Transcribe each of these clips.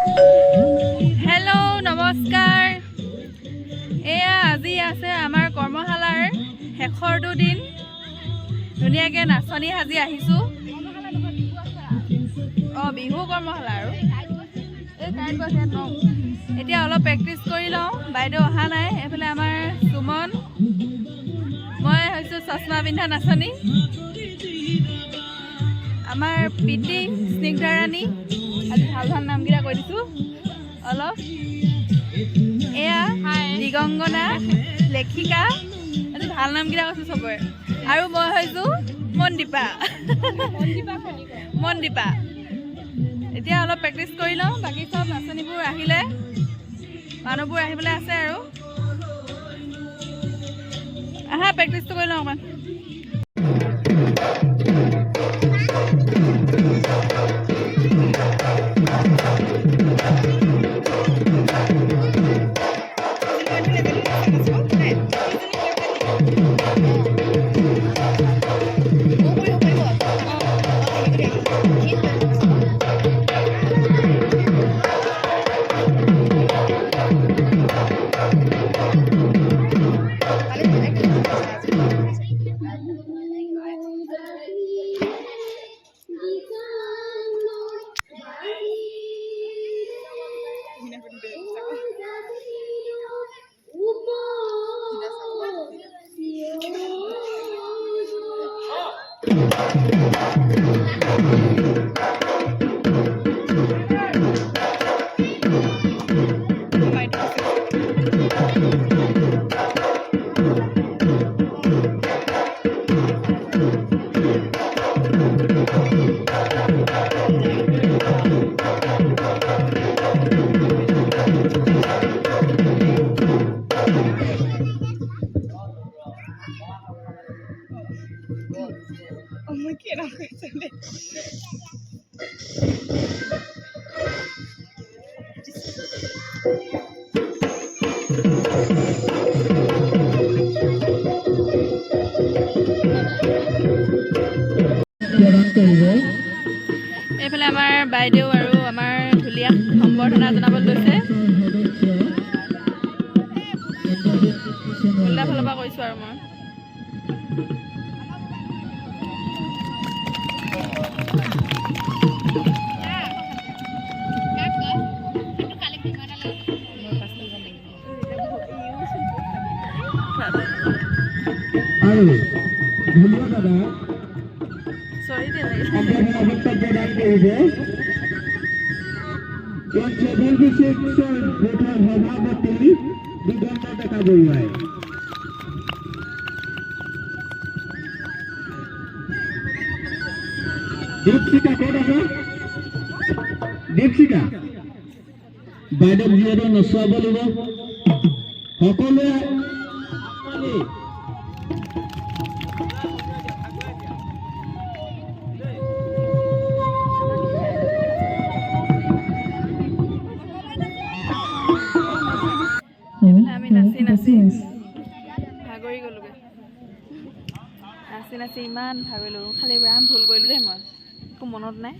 Hello' নমস্কাৰ। এয়া আজি আছে আমাৰ কৰ্মশালাৰ শেষৰটো দিন। ধুনীয়াকৈ নাচনী সাজি আহিছোঁ। বিহু কৰ্মশালা আৰু এতিয়া অলপ প্ৰেক্টিচ কৰি লওঁ। বাইদেউ অহা নাই। এইফালে আমাৰ সুমন, মই হৈছোঁ চশমা পিন্ধা নাচনী। আমাৰ পিতি স্নিগ্ধাৰাণী, আজি ভাল ভাল নামকেইটা কৈ দিছোঁ অলপ। এয়া দিগংগনা, লেখিকা, আজি ভাল নামকেইটা কৈছোঁ চবৰে। আৰু মই হৈছোঁ মনদীপা। মনদীপা। এতিয়া অলপ প্ৰেক্টিচ কৰি লওঁ। বাকী চব নাচনীবোৰ আহিলে, মানুহবোৰ আহিবলৈ আছে আৰু। আহা প্ৰেক্টিচটো কৰি লওঁ অকণমান। এইফালে আমাৰ বাইদেউ আৰু আমাৰ ঢুলীয়াক সম্বৰ্ধনা জনাবলৈ লৈছে। উল্টা ফালৰ পৰা কৈছোঁ আৰু মই। দীপশিখা ক'ত আছে? দীপশিখা বাইদেউক যিহেতু নচুৱাব লাগিব, সকলোৱে আমি নাচি নাচি ভাগৰি গ'লোগৈ। নাচি নাচি ইমান ভাগৰিলোঁ। খালি বেয়া ভুল কৰিলোঁ দেই, মই একো মনত নাই।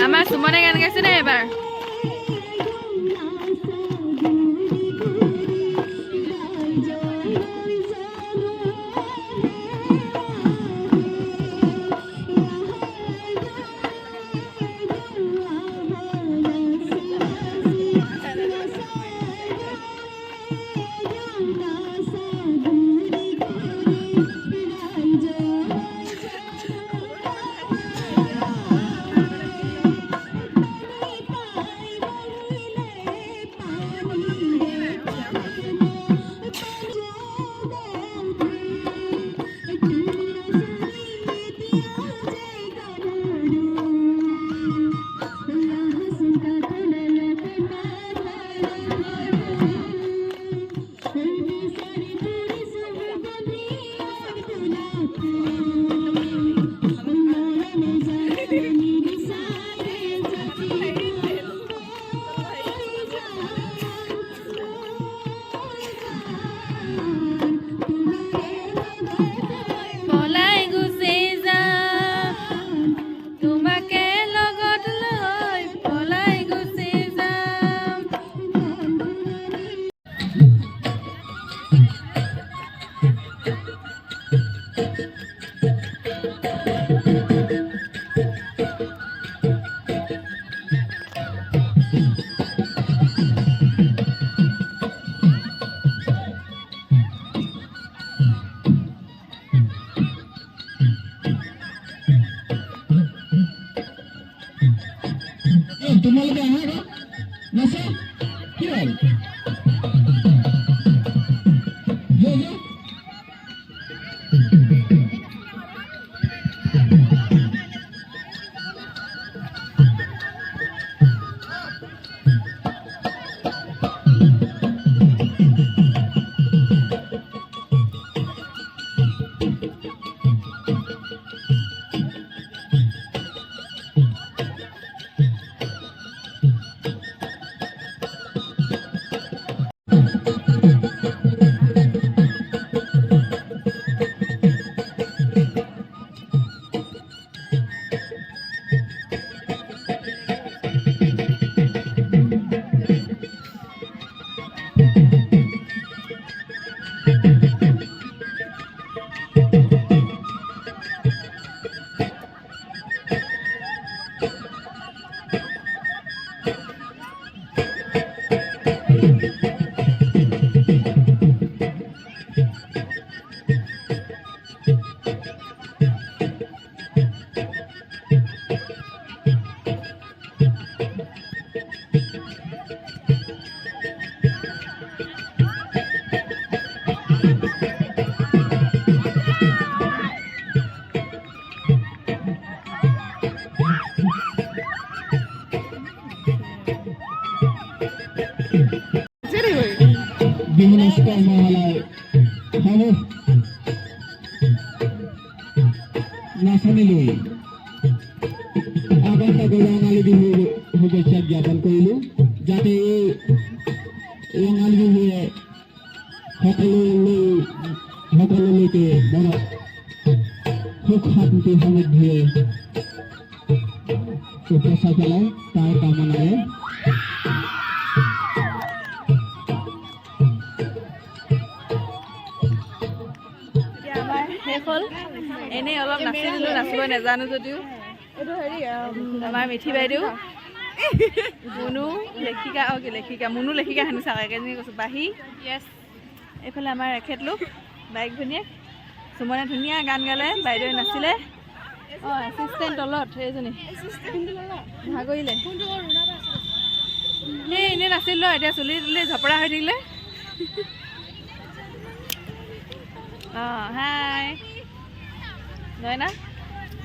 আমাৰ সুমনে গান গাইছে নে এবাৰ? তোমালোকে আহা আকৌ নাচা কি হ'ল বিহু নাচ কৰ্মশালাৰ সমূহ নাচনি লৈ আগন্তুক ৰঙালী বিহুৰ শুভেচ্ছা জ্ঞাপন কৰিলোঁ যাতে এই ৰঙালী বিহুৱে সকলোলৈকে মনত সুখ শান্তি সমৃদ্ধিয়ে উপচা পেলায় তাৰ কামনাৰে শেষ হ'ল এনেই অলপ নাচি দিলোঁ নাচিব নাজানো যদিও এইটো হেৰি আমাৰ মিঠি বাইদেউ মুনু লেখিকা কি লেখিকা মুনু লেখিকা শুনিছা একেজনী কৈছোঁ বাঁহী এইফালে আমাৰ এখেতলোক বাইক ভনীয়েক সুমনে ধুনীয়া গান গালে বাইদেৱে নাচিলে অঁ এছিষ্টেণ্ট তলত সেইজনী ভাগৰিলে সেই এনেই নাচিলোঁ এতিয়া চুলি তুলি ঝপৰা হৈ থাকিলে অঁ হাই নয়না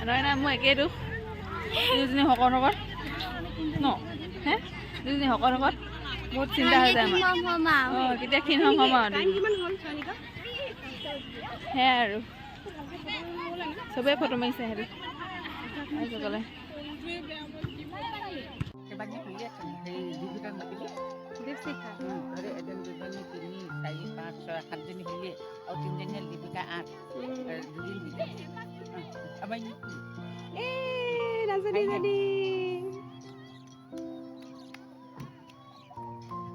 নয়না মোৰ একেই দুখ দুজনী শকত শকত ন হে দুজনী শকত শকত বহুত চিন্তা হৈ যায় আমাৰ অঁ কেতিয়া ক্ষীণ হম আৰু সেয়াই আৰু চবেই ফটো মাৰিছে সেইটো ক'লে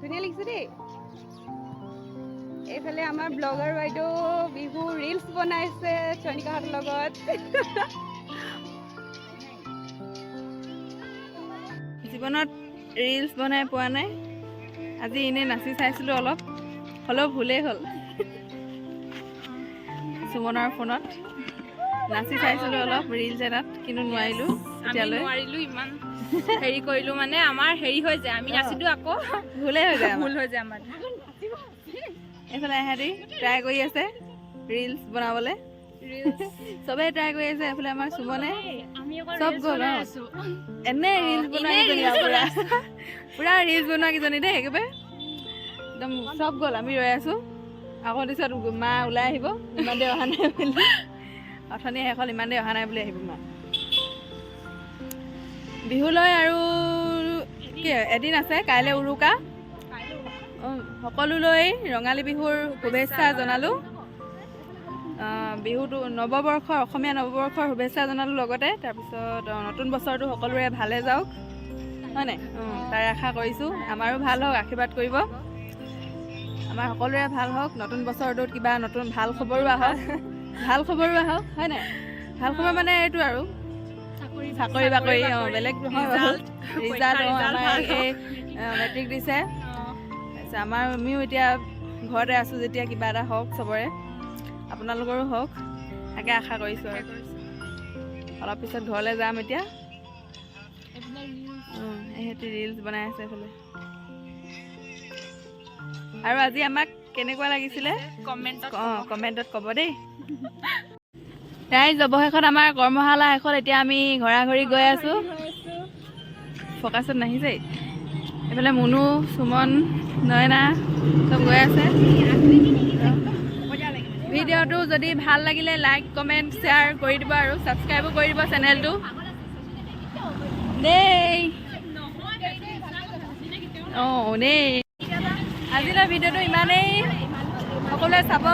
ধুনীয়া লিখিছে দেই এইফালে আমাৰ ব্লগাৰ বাইদেউ বিহু ৰিলছ বনাইছে চয়নিকাহঁতৰ লগত জীৱনত ৰিলছ বনাই পোৱা নাই আজি এনেই নাচি চাইছিলোঁ অলপ হ'লেও ভুলেই হ'ল সুমনৰ ফোনত নাচি চাইছিলোঁ অলপ ৰিলছ এটাত কিন্তু নোৱাৰিলোঁ এতিয়ালৈ নোৱাৰিলোঁ ইমান হেৰি কৰিলোঁ মানে আমাৰ হেৰি হৈ যায় আমি নাচিলোঁ আকৌ ভুলেই হৈ যায় ভুল হৈ যায় আমাৰ এইফালে এহেঁতি ট্ৰাই কৰি আছে ৰিলছ বনাবলৈ চবেই ট্ৰাই কৰি আছে এইফালে আমাৰ সুমনে চব গ'ল এনে ৰিলছ বনোৱা কেইজনী পুৰা ৰিলছ বনোৱা কেইজনী দেই একেবাৰে একদম চব গ'ল আমি ৰৈ আছোঁ আকৌ পিছত মা ওলাই আহিব ইমান দেৰি অহা নাই বুলি অথনি শেষ হ'ল ইমান দেৰি অহা নাই বুলি আহিব মা বিহুলৈ আৰু কি এদিন আছে কাইলৈ উৰুকা সকলোলৈ ৰঙালী বিহুৰ শুভেচ্ছা জনালোঁ বিহুটো নৱবৰ্ষৰ অসমীয়া নৱবৰ্ষৰ শুভেচ্ছা জনালোঁ লগতে তাৰপিছত নতুন বছৰটো সকলোৰে ভালে যাওক হয় নাই তাৰ আশা কৰিছোঁ আমাৰো ভাল হওক আশীৰ্বাদ কৰিব আমাৰ সকলোৰে ভাল হওক নতুন বছৰটোত কিবা নতুন ভাল খবৰো আহক হয় নাই ভাল খবৰ মানে এইটো আৰু চাকৰি বাকৰি বেলেগ নহয় ৰিজাল্ট আমাৰ এই মেট্ৰিক দিছে তাৰপিছত আমিও এতিয়া ঘৰতে আছোঁ যেতিয়া কিবা এটা হওক চবৰে আপোনালোকৰো হওক তাকে আশা কৰিছোঁ আৰু অলপ পিছত ঘৰলৈ যাম এতিয়া এহেঁতি ৰিলছ বনাই আছে এইফালে। আৰু আজি আমাক কেনেকুৱা লাগিছিলে কমেণ্টত ক'ব দেই। ৰাইজ অৱশেষত আমাৰ কৰ্মশালা শেষত এতিয়া আমি ঘৰা ঘৰি গৈ আছোঁ। ফকাছত নাহিছে। এইফালে মুনু, সুমন, নয়না চব গৈ আছে। ভিডিঅ'টো যদি ভাল লাগিলে লাইক কমেণ্ট শ্বেয়াৰ কৰি দিব আৰু ছাবস্ক্ৰাইবো কৰি দিব চেনেলটো দেই। দেই আজিলৈ ভিডিঅ'টো ইমানেই। সকলোৱে চাব।